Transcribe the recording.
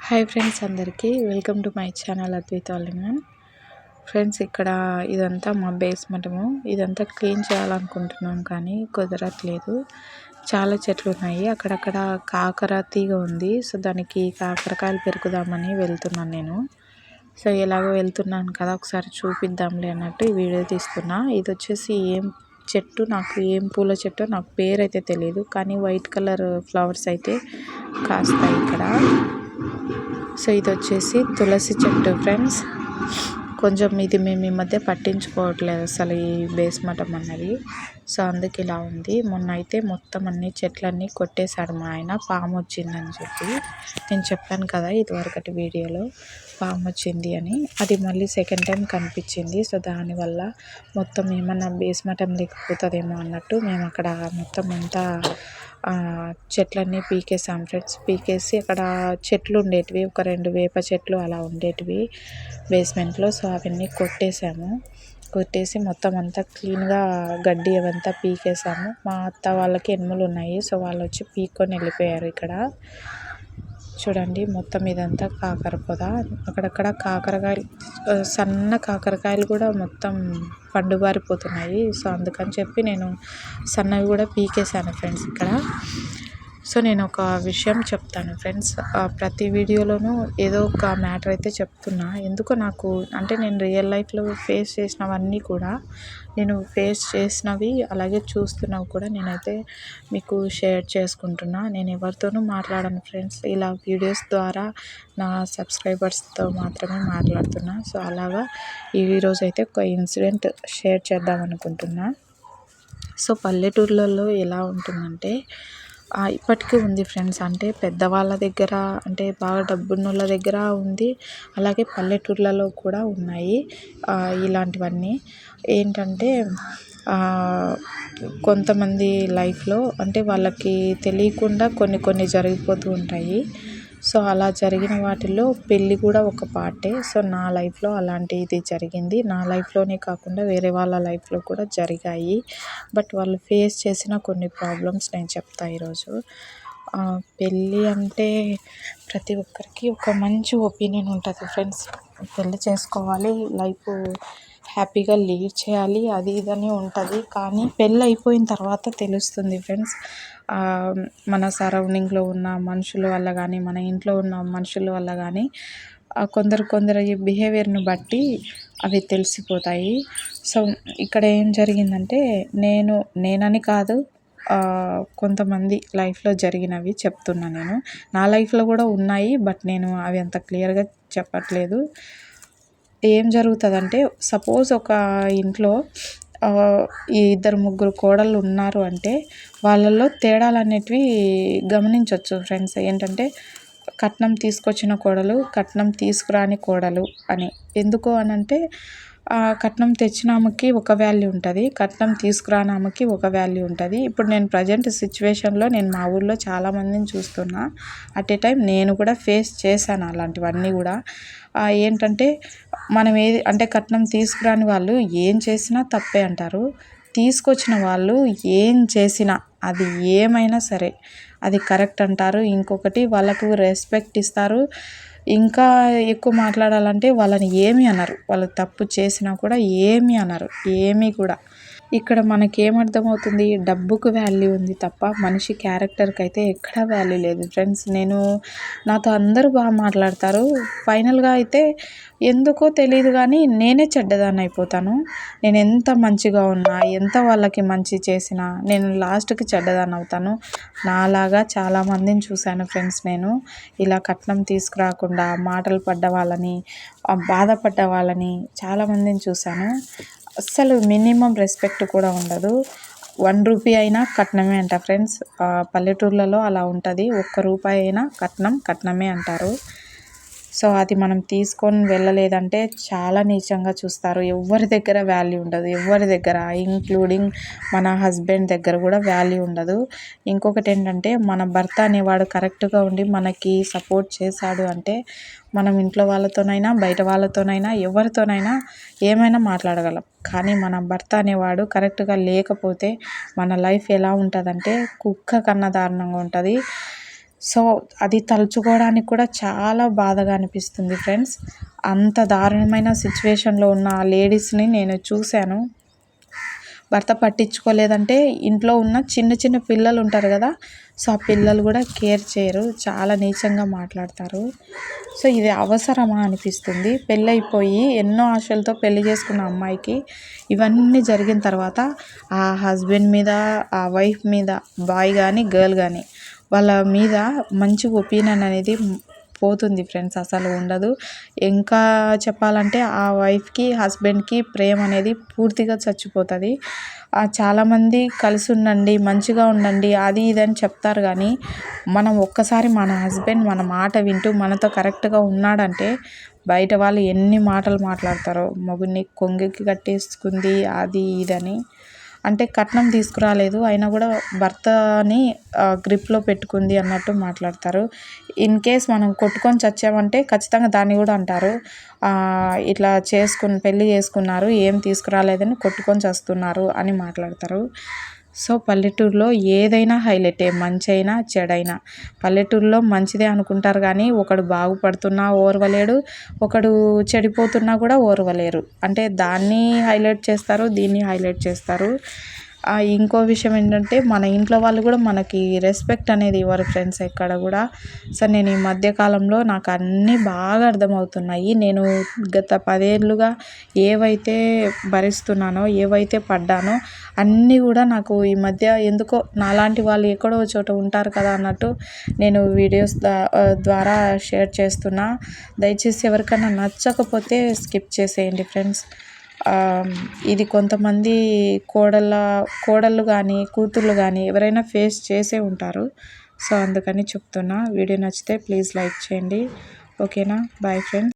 Hi friends, అందరికీ welcome to my channel Advaita all in one. Friends, ఇక్కడ ఇదంతా మా బేస్మెంటము. ఇదంతా క్లీన్ చేయాలనుకుంటున్నాం కానీ కుదరట్లేదు. చాలా చెట్లు ఉన్నాయి. అక్కడక్కడ కాకర తీగ ఉంది. సో దానికి కాకరకాయలు పెరుకుదామని వెళ్తున్నాను నేను. సో ఎలాగో వెళ్తున్నాను కదా, ఒకసారి చూపిద్దాంలే అన్నట్టు ఈ వీడియో తీస్తున్నా. ఇది వచ్చేసి ఏం చెట్టు, నాకు ఏం పూల చెట్టు నాకు పేరు అయితే తెలియదు, కానీ వైట్ కలర్ ఫ్లవర్స్ అయితే కాస్తాయి ఇక్కడ. సో ఇది వచ్చేసి తులసి చెట్టు ఫ్రెండ్స్. కొంచెం ఇది మేము ఈ మధ్య పట్టించుకోవట్లేదు అసలు ఈ బేస్మఠం అన్నది. సో అందుకు ఇలా ఉంది. మొన్న అయితే మొత్తం అన్ని చెట్లన్నీ కొట్టేశాడు మా ఆయన, పాము వచ్చిందని చెప్పి. నేను చెప్పాను కదా ఇదివరకటి వీడియోలో పాము వచ్చింది అని. అది మళ్ళీ సెకండ్ టైం కనిపించింది. సో దానివల్ల మొత్తం ఏమన్నా బేస్మఠం లేకపోతుందేమో అన్నట్టు మేము అక్కడ మొత్తం అంతా చెట్లన్నీ పీకేసాం ఫ్రెండ్స్. పీకేసి అక్కడ చెట్లు ఉండేటివి, ఒక 2 వేప చెట్లు అలా ఉండేటివి బేస్మెంట్లో. సో అవన్నీ కొట్టేసి మొత్తం అంతా క్లీన్గా గడ్డి అవంతా పీకేసాము. మా అత్త వాళ్ళకి ఎనుములు ఉన్నాయి. సో వాళ్ళు వచ్చి పీక్కొని వెళ్ళిపోయారు. ఇక్కడ చూడండి, మొత్తం ఇదంతా కాకర పొద. అక్కడక్కడ కాకరకాయలు, సన్న కాకరకాయలు కూడా మొత్తం పండుబారిపోతున్నాయి. సో అందుకని చెప్పి నేను సన్నవి కూడా పీకేసాను ఫ్రెండ్స్ ఇక్కడ. సో నేను ఒక విషయం చెప్తాను ఫ్రెండ్స్, ప్రతి వీడియోలోనూ ఏదో ఒక మ్యాటర్ అయితే చెప్తున్నా. ఎందుకో నాకు అంటే నేను రియల్ లైఫ్లో ఫేస్ చేసినవన్నీ కూడా, నేను ఫేస్ చేసినవి అలాగే చూస్తున్నవి కూడా నేనైతే మీకు షేర్ చేసుకుంటున్నా. నేను ఎవరితోనూ మాట్లాడను ఫ్రెండ్స్, ఇలా వీడియోస్ ద్వారా నా సబ్స్క్రైబర్స్తో మాత్రమే మాట్లాడుతున్నా. సో అలాగా ఈరోజు అయితే ఒక ఇన్సిడెంట్ షేర్ చేద్దాం అనుకుంటున్నా. సో పల్లెటూర్లలో ఎలా ఉంటుందంటే ఇప్పటికీ ఉంది ఫ్రెండ్స్. అంటే పెద్దవాళ్ళ దగ్గర, అంటే బాగా డబ్బున్నోళ్ళ దగ్గర ఉంది, అలాగే పల్లెటూర్లలో కూడా ఉన్నాయి ఇలాంటివన్నీ. ఏంటంటే కొంతమంది లైఫ్లో అంటే వాళ్ళకి తెలియకుండా కొన్ని జరిగిపోతూ ఉంటాయి. సో అలా జరిగిన వాటిల్లో పెళ్ళి కూడా ఒక పార్టే. సో నా లైఫ్లో అలాంటిది జరిగింది. నా లైఫ్లోనే కాకుండా వేరే వాళ్ళ లైఫ్లో కూడా జరిగాయి. బట్ వాళ్ళు ఫేస్ చేసిన కొన్ని ప్రాబ్లమ్స్ నేను చెప్తా ఈరోజు. పెళ్ళి అంటే ప్రతి ఒక్కరికి ఒక మంచి ఒపీనియన్ ఉంటుంది ఫ్రెండ్స్. పెళ్ళి చేసుకోవాలి, లైఫ్ హ్యాపీగా లీడ్ చేయాలి, అది ఇదని ఉంటుంది. కానీ పెళ్ళి అయిపోయిన తర్వాత తెలుస్తుంది ఫ్రెండ్స్, మన సరౌండింగ్లో ఉన్న మనుషుల వల్ల కానీ, మన ఇంట్లో ఉన్న మనుషుల వల్ల కానీ కొందరు బిహేవియర్ని బట్టి అవి తెలిసిపోతాయి. సో ఇక్కడ ఏం జరిగిందంటే, నేనని కాదు, కొంతమంది లైఫ్లో జరిగినవి చెప్తున్నా నేను. నా లైఫ్లో కూడా ఉన్నాయి, బట్ నేను అవి అంత క్లియర్గా చెప్పట్లేదు. ఏం జరుగుతుందంటే, సపోజ్ ఒక ఇంట్లో ఈ 2-3 కోడళ్ళు ఉన్నారు అంటే వాళ్ళల్లో తేడాలు అనేటివి గమనించవచ్చు ఫ్రెండ్స్. ఏంటంటే కట్నం తీసుకొచ్చిన కోడలు, కట్నం తీసుకురాని కోడలు అని. ఎందుకు అనంటే కట్నం తెచ్చిన ఆమెకి ఒక వాల్యూ ఉంటుంది, కట్నం తీసుకురాని ఆమెకి ఒక వాల్యూ ఉంటుంది. ఇప్పుడు నేను ప్రజెంట్ సిచ్యువేషన్లో నేను మా ఊళ్ళో చాలామందిని చూస్తున్నా. అట్ ఏ టైం నేను కూడా ఫేస్ చేశాను అలాంటివన్నీ కూడా. ఏంటంటే మనం ఏది అంటే కట్నం తీసుకురాని వాళ్ళు ఏం చేసినా తప్పే అంటారు, తీసుకొచ్చిన వాళ్ళు ఏం చేసినా అది ఏమైనా సరే అది కరెక్ట్ అంటారు. ఇంకొకటి, వాళ్ళకు రెస్పెక్ట్ ఇస్తారు. ఇంకా ఎక్కువ మాట్లాడాలంటే వాళ్ళని ఏమీ అనరు, వాళ్ళు తప్పు చేసినా కూడా ఏమీ అనరు, ఏమీ కూడా. ఇక్కడ మనకేమర్థమవుతుంది, డబ్బుకు వాల్యూ ఉంది తప్ప మనిషి క్యారెక్టర్కి అయితే ఎక్కడా వాల్యూ లేదు ఫ్రెండ్స్. నాతో అందరూ బాగా మాట్లాడతారు, ఫైనల్గా అయితే ఎందుకో తెలియదు కానీ నేనే చెడ్డదాన్ని అయిపోతాను. నేను ఎంత మంచిగా ఉన్నా, ఎంత వాళ్ళకి మంచి చేసినా నేను లాస్ట్కి చెడ్డదాన్ని అవుతాను. నాలాగా చాలామందిని చూశాను ఫ్రెండ్స్. నేను ఇలా కట్నం తీసుకురాకుండా మాటలు పడ్డ వాళ్ళని, బాధపడ్డ వాళ్ళని చాలామందిని చూశాను. అస్సలు మినిమం రెస్పెక్ట్ కూడా ఉండదు. 1 రూపీ అయినా కట్నమే అంట ఫ్రెండ్స్. పల్లెటూర్లలో అలా ఉంటుంది. 1 రూపాయి అయినా కట్నమే అంటారు. సో అది మనం తీసుకొని వెళ్ళలేదంటే చాలా నీచంగా చూస్తారు. ఎవరి దగ్గర వాల్యూ ఉండదు, ఎవరి దగ్గర, ఇంక్లూడింగ్ మన హస్బెండ్ దగ్గర కూడా వాల్యూ ఉండదు. ఇంకొకటి ఏంటంటే, మన భర్త అనేవాడు కరెక్ట్గా ఉండి మనకి సపోర్ట్ చేశాడు అంటే మనం ఇంట్లో వాళ్ళతోనైనా, బయట వాళ్ళతోనైనా, ఎవరితోనైనా ఏమైనా మాట్లాడగలం. కానీ మన భర్త అనేవాడు కరెక్ట్గా లేకపోతే మన లైఫ్ ఎలా ఉంటుందంటే కుక్క కన్నా దారుణంగా ఉంటుంది. సో అది తలుచుకోవడానికి కూడా చాలా బాధగా అనిపిస్తుంది ఫ్రెండ్స్. అంత దారుణమైన సిచ్యువేషన్లో ఉన్న ఆ లేడీస్ని నేను చూశాను. భర్త పట్టించుకోలేదంటే ఇంట్లో ఉన్న చిన్న చిన్న పిల్లలు ఉంటారు కదా, సో ఆ పిల్లలు కూడా కేర్ చేయరు, చాలా నీచంగా మాట్లాడతారు. సో ఇది అవసరమా అనిపిస్తుంది. పెళ్ళైపోయి ఎన్నో ఆశలతో పెళ్లి చేసుకున్న అమ్మాయికి ఇవన్నీ జరిగిన తర్వాత ఆ హస్బెండ్ మీద, ఆ వైఫ్ మీద, బాయ్ కానీ గర్ల్ కానీ వాళ్ళ మీద మంచి ఒపీనియన్ అనేది పోతుంది ఫ్రెండ్స్, అసలు ఉండదు. ఇంకా చెప్పాలంటే ఆ వైఫ్కి హస్బెండ్కి ప్రేమ అనేది పూర్తిగా చచ్చిపోతుంది. చాలామంది కలిసి ఉండండి, మంచిగా ఉండండి, అది ఇది అని చెప్తారు. కానీ మనం ఒక్కసారి మన హస్బెండ్ మన మాట వింటూ మనతో కరెక్ట్గా ఉన్నాడంటే బయట వాళ్ళు ఎన్ని మాటలు మాట్లాడతారో, మొగుడిని కొంగికి కట్టేసుకుంది అది ఇదని, అంటే కట్నం తీసుకురాలేదు అయినా కూడా భర్తని గ్రిప్లో పెట్టుకుంది అన్నట్టు మాట్లాడతారు. ఇన్ కేస్ మనం కొట్టుకొని చచ్చామంటే ఖచ్చితంగా దాన్ని కూడా అంటారు, ఇట్లా పెళ్ళి చేసుకున్నారు, ఏం తీసుకురాలేదని కొట్టుకొని చస్తున్నారు అని మాట్లాడతారు. సో పల్లెటూరులో ఏదైనా హైలైటే, మంచి అయినా చెడైనా. పల్లెటూరులో మంచిదే అనుకుంటారు కానీ ఒకడు బాగుపడుతున్నా ఓర్వలేడు, ఒకడు చెడిపోతున్నా కూడా ఓర్వలేరు. అంటే దాన్ని హైలైట్ చేస్తారు, దీన్ని హైలైట్ చేస్తారు. ఇంకో విషయం ఏంటంటే మన ఇంట్లో వాళ్ళు కూడా మనకి రెస్పెక్ట్ అనేది ఇవ్వరు ఫ్రెండ్స్ ఎక్కడ కూడా. సో నేను ఈ మధ్యకాలంలో నాకు అన్నీ బాగా అర్థమవుతున్నాయి. నేను గత 10 ఏళ్ళుగా ఏవైతే భరిస్తున్నానో, ఏవైతే పడ్డానో అన్నీ కూడా నాకు ఈ మధ్య ఎందుకో నాలాంటి వాళ్ళు ఎక్కడో చోట ఉంటారు కదా అన్నట్టు నేను వీడియోస్ ద్వారా షేర్ చేస్తున్నా. దయచేసి ఎవరికైనా నచ్చకపోతే స్కిప్ చేసేయండి ఫ్రెండ్స్. ఇది కొంతమంది కోడళ్ళు కానీ కూతుర్లు కానీ ఎవరైనా ఫేస్ చేసే ఉంటారు. సో అందుకని చెప్తున్నా. వీడియో నచ్చితే ప్లీజ్ లైక్ చేయండి. ఓకేనా? Bye friends.